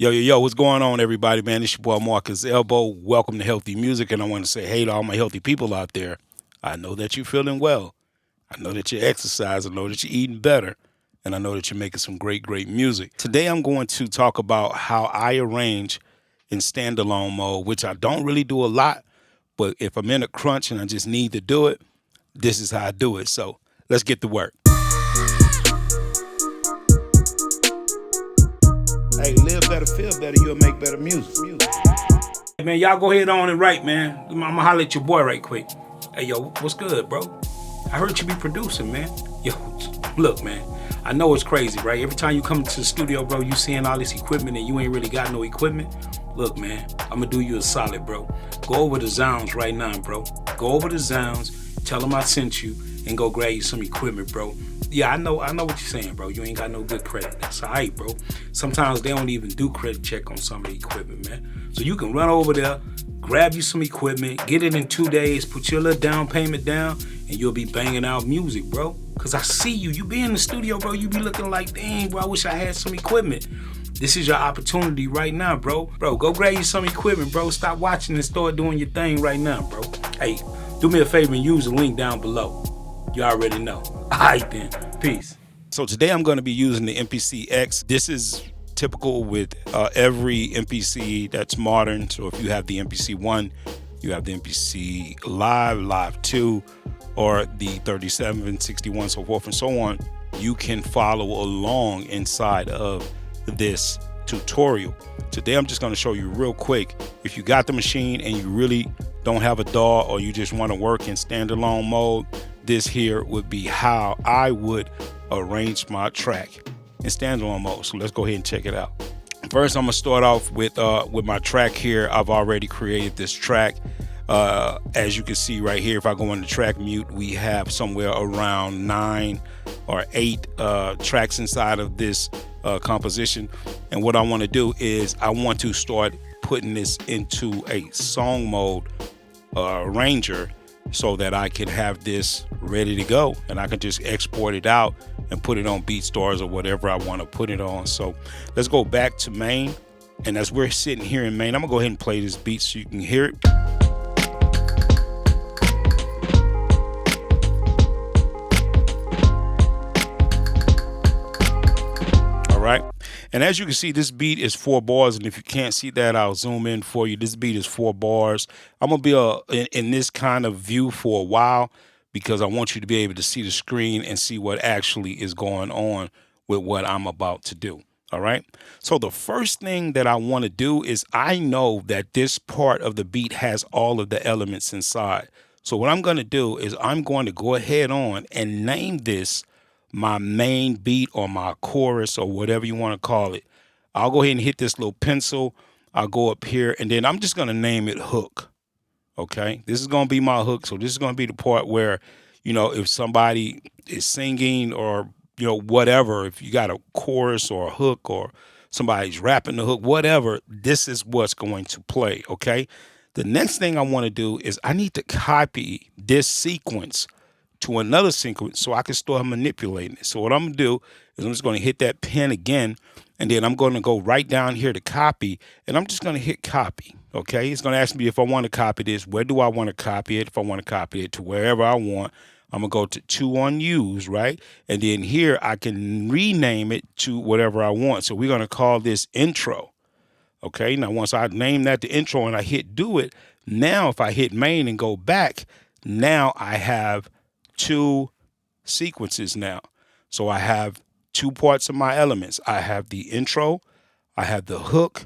Yo, what's going on, everybody, man? It's your boy Marcus Elbow. Welcome to Healthy Music, and I want to say hey to all my healthy people out there. I know that you're feeling well. I know that you're exercising. I know that you're eating better, and I know that you're making some great music. Today, I'm going to talk about how I arrange in standalone mode, which I don't really do a lot, but if I'm in a crunch and I just need to do it, this is how I do it. So let's get to work. Hey, live better, feel better, you'll make better music. Hey, man, y'all go ahead on and write, man. I'm gonna holler at your boy right quick. Hey, yo, what's good, bro? I heard you be producing, man. Yo, look, man. I know it's crazy, right? Every time you come to the studio, bro, you seeing all this equipment and you ain't really got no equipment. Look, man, I'm gonna do you a solid, bro. Go over the Zounds right now, bro. Go over the Zounds, tell them I sent you, and go grab you some equipment, bro. Yeah, I know what you're saying, bro. You ain't got no good credit. That's all right, bro. Sometimes they don't even do credit check on some of the equipment, man. So you can run over there, grab you some equipment, get it in 2 days, put your little down payment down, and you'll be banging out music, bro. Cause I see you. You be in the studio, bro. You be looking like, dang, bro, I wish I had some equipment. This is your opportunity right now, bro. Bro, go grab you some equipment, bro. Stop watching and start doing your thing right now, bro. Hey, do me a favor and use the link down below. You already know. All right, then. Peace. So today I'm going to be using the MPC This is typical with every MPC that's modern. So if you have the MPC 1, you have the MPC Live 2, or the 37, 61, so forth and so on, you can follow along inside of this tutorial. Today I'm just going to show you real quick. If you got the machine and you really don't have a DAW, or you just want to work in standalone mode, this here would be how I would arrange my track in standalone mode. So let's go ahead and check it out. First, I'm gonna start off with my track here. I've already created this track. As you can see right here, if I go into track mute, we have somewhere around 9 or 8 tracks inside of this composition. And what I want to do is I want to start putting this into a song mode arranger, so that I can have this ready to go and I can just export it out and put it on BeatStars or whatever I want to put it on. So let's go back to main, and as we're sitting here in main, I'm gonna go ahead and play this beat so you can hear it. Right. And as you can see, this beat is 4 bars. And if you can't see that, I'll zoom in for you. This beat is 4 bars. I'm going to be in this kind of view for a while, because I want you to be able to see the screen and see what actually is going on with what I'm about to do. All right. So the first thing that I want to do is, I know that this part of the beat has all of the elements inside. So what I'm going to do is I'm going to go ahead on and name this my main beat, or my chorus, or whatever you want to call it. I'll go ahead and hit this little pencil. I'll go up here, and then I'm just going to name it hook. Okay, this is going to be my hook. So this is going to be the part where, if somebody is singing, or, whatever, if you got a chorus or a hook, or somebody's rapping the hook, whatever, this is what's going to play. Okay, the next thing I want to do is I need to copy this sequence to another sequence so I can start manipulating it. So what I'm gonna do is I'm just gonna hit that pen again, and then I'm gonna go right down here to copy, and I'm just gonna hit copy. Okay, it's gonna ask me if I want to copy this. Where do I want to copy it? If I want to copy it to wherever I want, I'm gonna go to 2 on use, right? And then here I can rename it to whatever I want. So we're gonna call this intro. Okay, now once I name that the intro and I hit do it, now if I hit main and go back, now I have 2 sequences now. So I have 2 parts of my elements. I have the intro, I have the hook,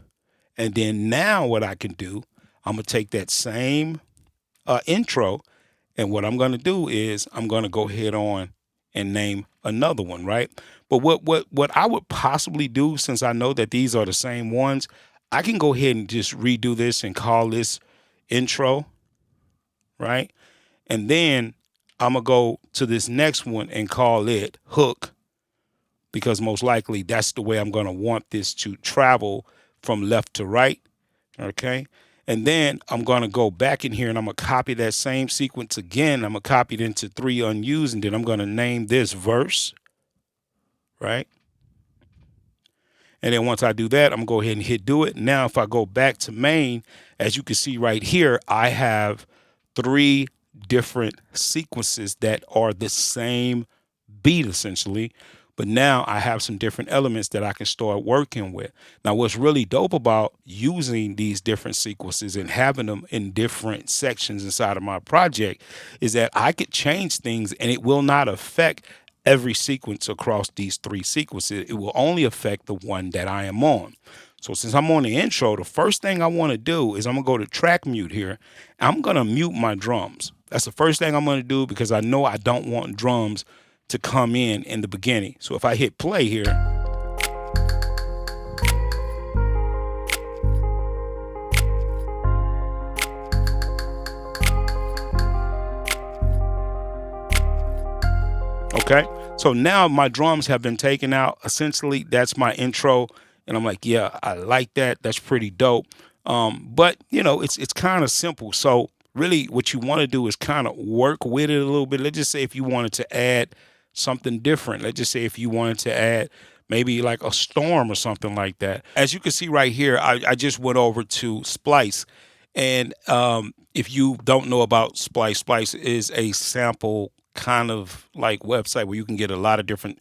and then now what I can do, I'm gonna take that same intro, and what I'm gonna do is I'm gonna go ahead on and name another one, right? But what I would possibly do, since I know that these are the same ones, I can go ahead and just redo this and call this intro, right? And then I'm going to go to this next one and call it hook, because most likely that's the way I'm going to want this to travel from left to right. Okay. And then I'm going to go back in here and I'm going to copy that same sequence again. I'm going to copy it into 3 unused, and then I'm going to name this verse. Right. And then once I do that, I'm gonna go ahead and hit do it. Now, if I go back to main, as you can see right here, I have 3 different sequences that are the same beat essentially. But now I have some different elements that I can start working with. Now, what's really dope about using these different sequences and having them in different sections inside of my project is that I could change things and it will not affect every sequence across these 3 sequences. It will only affect the one that I am on. So since I'm on the intro, the first thing I want to do is I'm gonna go to track mute here. I'm gonna mute my drums. That's the first thing I'm gonna do because I know I don't want drums to come in the beginning. So if I hit play here, okay, so now my drums have been taken out. Essentially, that's my intro. And I'm like, yeah, I like that. That's pretty dope. But you know, it's kind of simple. So really what you want to do is kind of work with it a little bit. Let's just say if you wanted to add something different. Let's just say if you wanted to add maybe like a storm or something like that. As you can see right here, I just went over to Splice. And if you don't know about Splice, Splice is a sample kind of like website where you can get a lot of different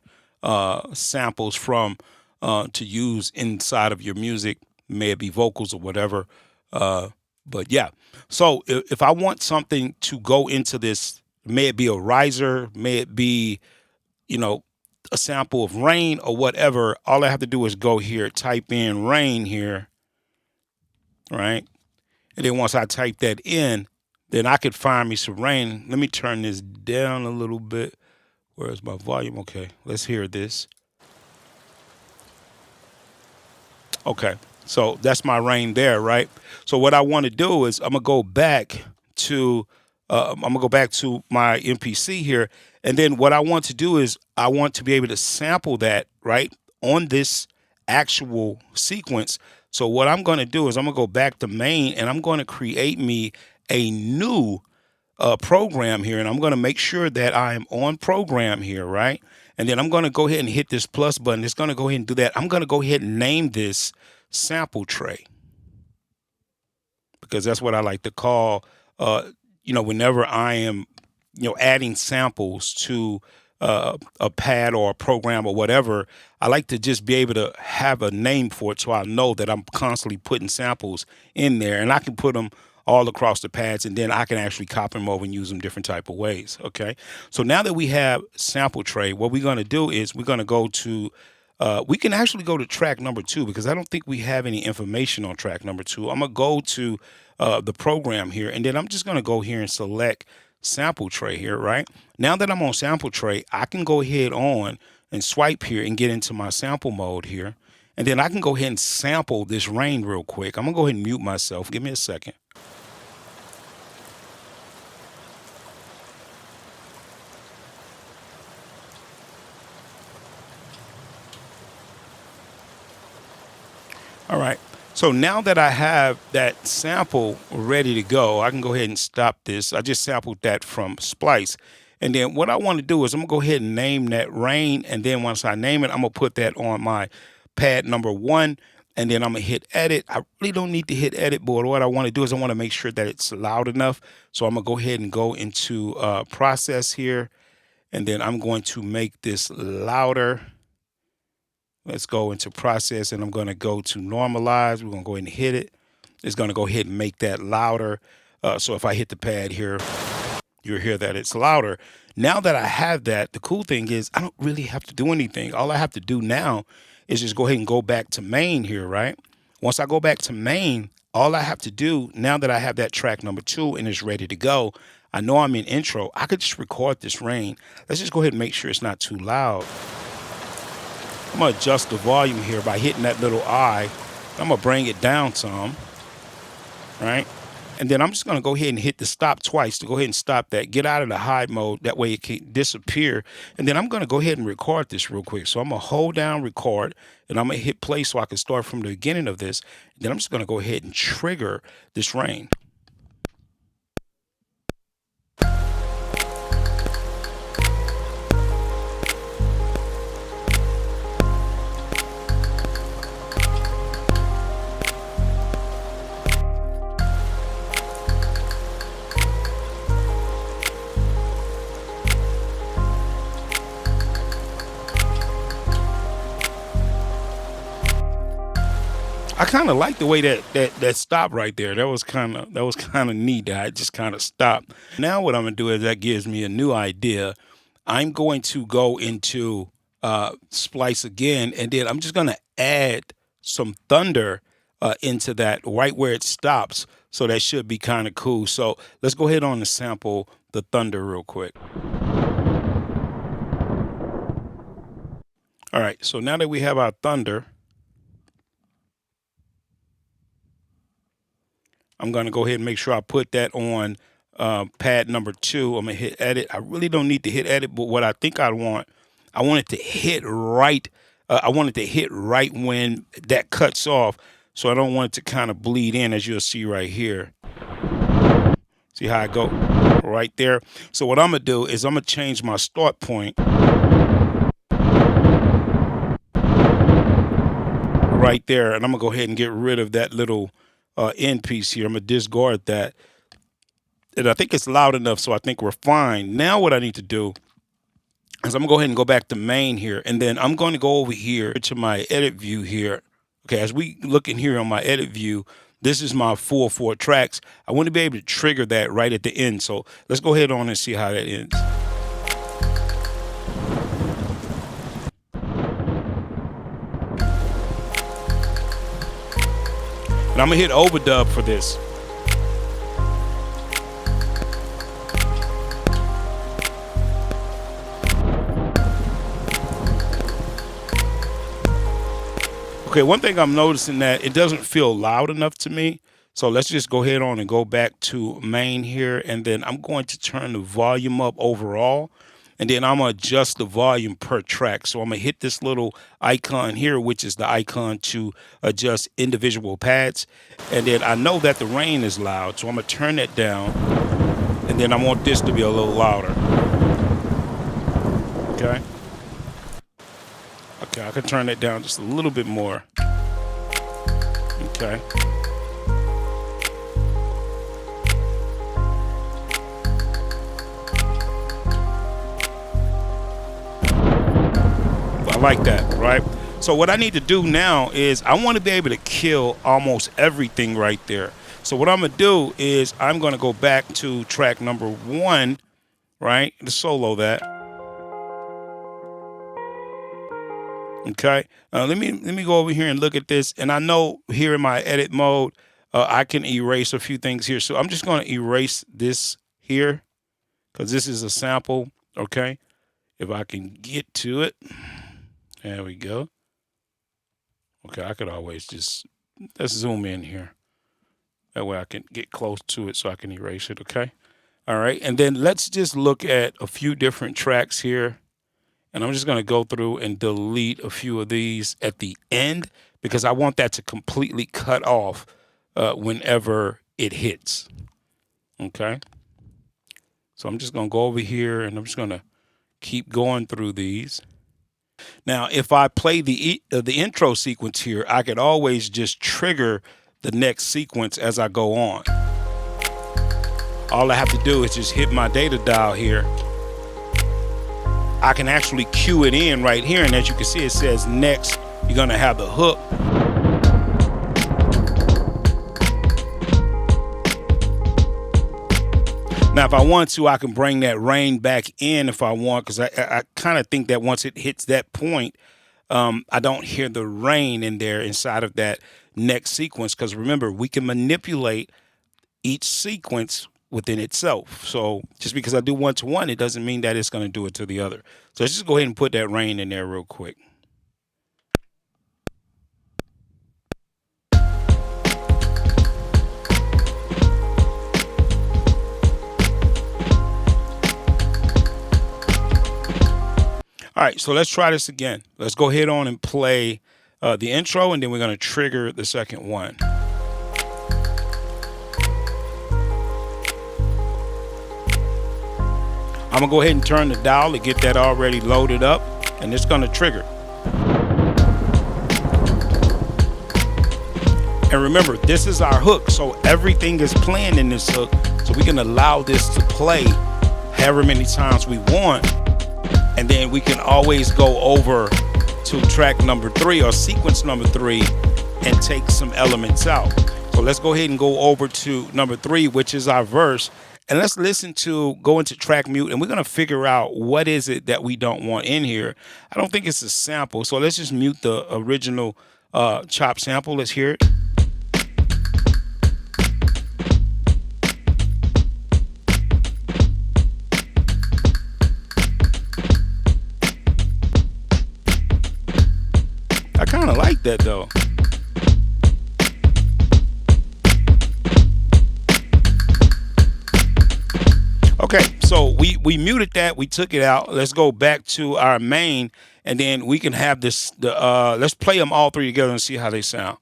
samples from to use inside of your music, may it be vocals or whatever. But yeah, so if I want something to go into this, may it be a riser, may it be, you know, a sample of rain or whatever, all I have to do is go here, type in rain here, right? And then once I type that in, then I could find me some rain. Let me turn this down a little bit. Where's my volume? Okay, let's hear this. Okay, so that's my rain there, right? So what I want to do is I'm gonna go back to my MPC here, and then what I want to do is I want to be able to sample that right on this actual sequence. So what I'm going to do is I'm gonna go back to main and I'm going to create me a new program here, and I'm going to make sure that I am on program here, right? And then I'm going to go ahead and hit this plus button. It's going to go ahead and do that. I'm going to go ahead and name this sample tray because that's what I like to call, you know, whenever I am, you know, adding samples to a pad or a program or whatever, I like to just be able to have a name for it so I know that I'm constantly putting samples in there, and I can put them all across the pads, and then I can actually copy them over and use them different type of ways. Okay, so now that we have sample tray, what we're going to do is we're going to go to we can actually go to track number 2 because I don't think we have any information on track number 2. I'm gonna go to the program here, and then I'm just gonna go here and select sample tray here. Right now that I'm on sample tray, I can go ahead on and swipe here and get into my sample mode here, and then I can go ahead and sample this rain real quick. I'm gonna go ahead and mute myself. Give me a second. All right, so now that I have that sample ready to go, I can go ahead and stop this. I just sampled that from Splice. And then what I want to do is I'm gonna go ahead and name that rain. And then once I name it, I'm gonna put that on my pad number 1. And then I'm gonna hit edit. I really don't need to hit edit, but what I want to do is I want to make sure that it's loud enough. So I'm gonna go ahead and go into process here. And then I'm going to make this louder. Let's go into process, and I'm going to go to normalize. We're going to go ahead and hit it. It's going to go ahead and make that louder. So if I hit the pad here, you'll hear that it's louder. Now that I have that, the cool thing is I don't really have to do anything. All I have to do now is just go ahead and go back to main here, right? Once I go back to main, all I have to do now that I have that track number 2 and it's ready to go, I know I'm in intro. I could just record this rain. Let's just go ahead and make sure it's not too loud. I'm gonna adjust the volume here by hitting that little I. I'm gonna bring it down some, right? And then I'm just gonna go ahead and hit the stop twice to go ahead and stop that. Get out of the hide mode, that way it can disappear. And then I'm gonna go ahead and record this real quick. So I'm gonna hold down record, and I'm gonna hit play so I can start from the beginning of this. Then I'm just gonna go ahead and trigger this rain. I kind of like the way that stopped right there. That was kind of neat. That I just kind of stopped. Now what I'm gonna do is that gives me a new idea. I'm going to go into splice again, and then I'm just gonna add some thunder into that right where it stops. So that should be kind of cool. So let's go ahead on and sample the thunder real quick. All right. So now that we have our thunder, I'm going to go ahead and make sure I put that on pad number 2. I'm going to hit edit. I really don't need to hit edit, but what I think I want it to hit right. I want it to hit right when that cuts off. So I don't want it to kind of bleed in, as you'll see right here. See how I go right there? So what I'm going to do is I'm going to change my start point right there. And I'm going to go ahead and get rid of that little end piece here. I'm going to discard that. And I think it's loud enough, so I think we're fine. Now what I need to do is I'm going to go ahead and go back to main here. And then I'm going to go over here to my edit view here. Okay, as we look in here on my edit view, this is my full 4 tracks. I want to be able to trigger that right at the end. So let's go ahead on and see how that ends. And I'm going to hit overdub for this. Okay, one thing I'm noticing that it doesn't feel loud enough to me. So let's just go ahead on and go back to main here. And then I'm going to turn the volume up overall. And then I'm going to adjust the volume per track. So I'm going to hit this little icon here, which is the icon to adjust individual pads. And then I know that the rain is loud, so I'm going to turn that down. And then I want this to be a little louder. Okay. Okay, I can turn that down just a little bit more. Okay. I like that, right? So what I need to do now is I want to be able to kill almost everything right there. So what I'm going to do is I'm going to go back to track number 1, right? To solo that. Okay, let me go over here and look at this. And I know here in my edit mode, I can erase a few things here. So I'm just going to erase this here because this is a sample. Okay, if I can get to it, there we go. Okay, I could always just let's zoom in here. That way I can get close to it so I can erase it. Okay, all right, and then let's just look at a few different tracks here. And I'm just going to go through and delete a few of these at the end because I want that to completely cut off whenever it hits. Okay. So I'm just going to go over here and I'm just going to keep going through these. Now, if I play the intro sequence here, I could always just trigger the next sequence as I go on. All I have to do is just hit my data dial here. I can actually cue it in right here, and as you can see, it says next, you're gonna have the hook. Now, if I want to, I can bring that rain back in if I want, because I kind of think that once it hits that point, I don't hear the rain in there inside of that next sequence, because remember, we can manipulate each sequence within itself. So just because I do 1 to 1, it doesn't mean that it's going to do it to the other. So let's just go ahead and put that rain in there real quick. All right, so let's try this again. Let's go ahead on and play the intro, and then we're going to trigger the second one. I'm going to go ahead and turn the dial to get that already loaded up, and it's going to trigger. And remember, this is our hook, so everything is playing in this hook, so we can allow this to play however many times we want, and then we can always go over to track number 3 or sequence number 3 and take some elements out. So let's go ahead and go over to number 3, which is our verse. And let's go into track mute, and we're going to figure out what is it that we don't want in here. I don't think it's a sample. So let's just mute the original chop sample. Let's hear it. I kind of like that though. Okay, so we muted that, we took it out. Let's go back to our main, and then we can have this. Let's play them all 3 together and see how they sound.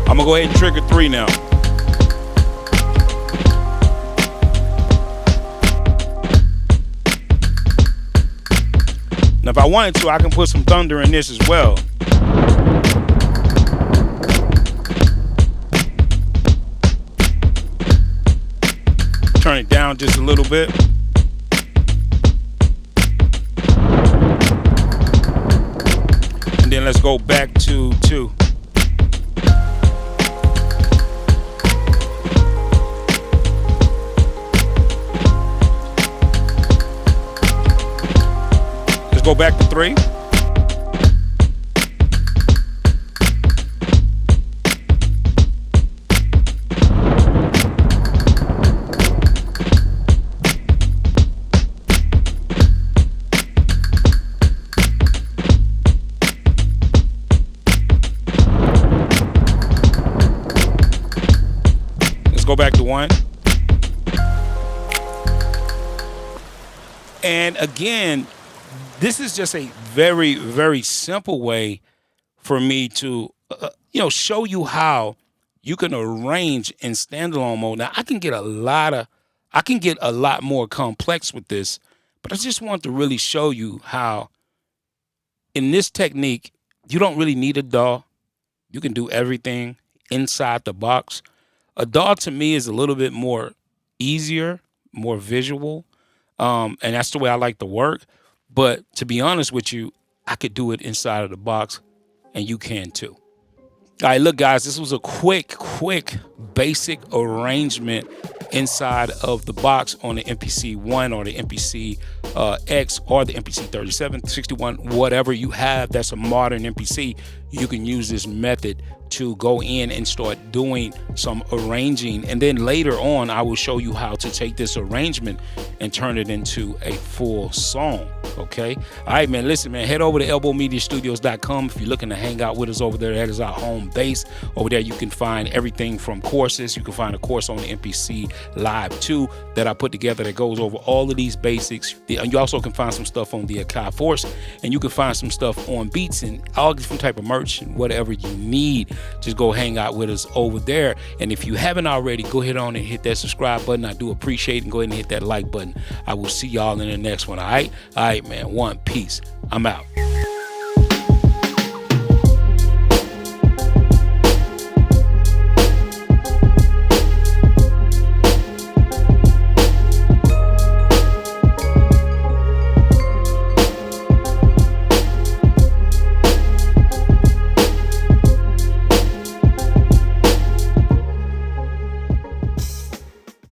I'm gonna go ahead and trigger 3 now. Now, if I wanted to, I can put some thunder in this as well. Turn it down just a little bit. And then let's go back to 2. Go back to 3. Let's go back to 1. And again, this is just a very, very simple way for me to, show you how you can arrange in standalone mode. Now, I can get a lot more complex with this, but I just want to really show you how in this technique, you don't really need a DAW. You can do everything inside the box. A DAW to me is a little bit more easier, more visual, and that's the way I like to work. But to be honest with you, I could do it inside of the box, and you can too. All right, look, guys, this was a quick, basic arrangement inside of the box on the MPC 1 or the MPC X or the MPC 37, 61, whatever you have that's a modern MPC. You can use this method to go in and start doing some arranging. And then later on, I will show you how to take this arrangement and turn it into a full song. Okay. All right, man. Listen, man, head over to elbowmediastudios.com. If you're looking to hang out with us over there, that is our home base. Over there, you can find everything from courses. You can find a course on the MPC Live 2 that I put together that goes over all of these basics. And you also can find some stuff on the Akai Force, and you can find some stuff on Beats and all different type of merch and whatever you need. Just go hang out with us over there. And if you haven't already, go ahead on and hit that subscribe button. I do appreciate it. And go ahead and hit that like button. I will see y'all in the next one. All right, man. One peace. I'm out.